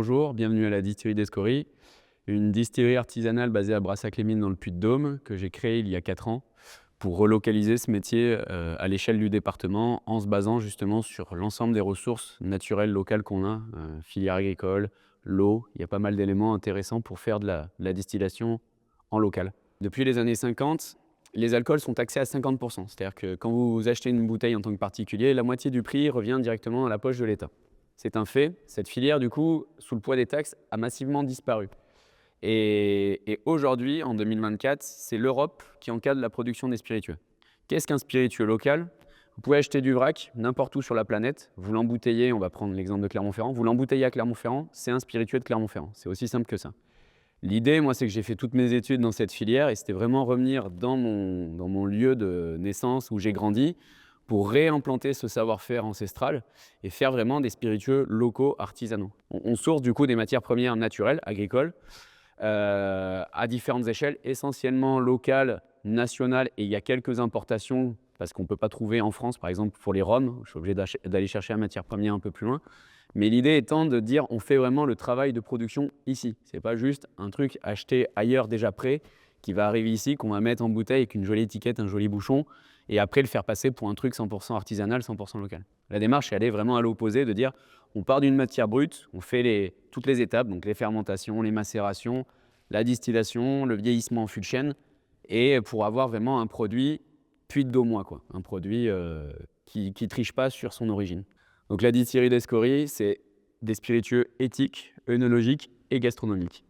bonjour, bienvenue à la distillerie d'Escory, une distillerie artisanale basée à Brassac-les-Mines dans le Puy-de-Dôme que j'ai créée il y a 4 ans pour relocaliser ce métier à l'échelle du département en se basant justement sur l'ensemble des ressources naturelles locales qu'on a, filière agricole, l'eau, il y a pas mal d'éléments intéressants pour faire de la distillation en local. Depuis les années 50, les alcools sont taxés à 50%, c'est-à-dire que quand vous achetez une bouteille en tant que particulier, la moitié du prix revient directement à la poche de l'État. C'est un fait. Cette filière, du coup, sous le poids des taxes, a massivement disparu. Et aujourd'hui, en 2024, c'est l'Europe qui encadre la production des spiritueux. Qu'est-ce qu'un spiritueux local? Vous pouvez acheter du vrac n'importe où sur la planète, vous l'embouteillez, on va prendre l'exemple de Clermont-Ferrand, vous l'embouteillez à Clermont-Ferrand, c'est un spiritueux de Clermont-Ferrand. C'est aussi simple que ça. L'idée, moi, c'est que j'ai fait toutes mes études dans cette filière et c'était vraiment revenir dans mon lieu de naissance où j'ai grandi pour réimplanter ce savoir-faire ancestral et faire vraiment des spiritueux locaux artisanaux. On source du coup des matières premières naturelles, agricoles, à différentes échelles, essentiellement locales, nationales, et il y a quelques importations parce qu'on ne peut pas trouver en France, par exemple pour les rhums, je suis obligé d'aller chercher la matière première un peu plus loin. Mais l'idée étant de dire on fait vraiment le travail de production ici. Ce n'est pas juste un truc acheté ailleurs déjà prêt qui va arriver ici, qu'on va mettre en bouteille avec une jolie étiquette, un joli bouchon, et après le faire passer pour un truc 100% artisanal, 100% local. La démarche, c'est aller vraiment à l'opposé, de dire on part d'une matière brute, on fait toutes les étapes, donc les fermentations, les macérations, la distillation, le vieillissement en fût de chêne, et pour avoir vraiment un produit puits de mois, quoi. Un produit qui ne triche pas sur son origine. Donc la distillerie d'Escory, c'est des spiritueux éthiques, œnologiques et gastronomiques.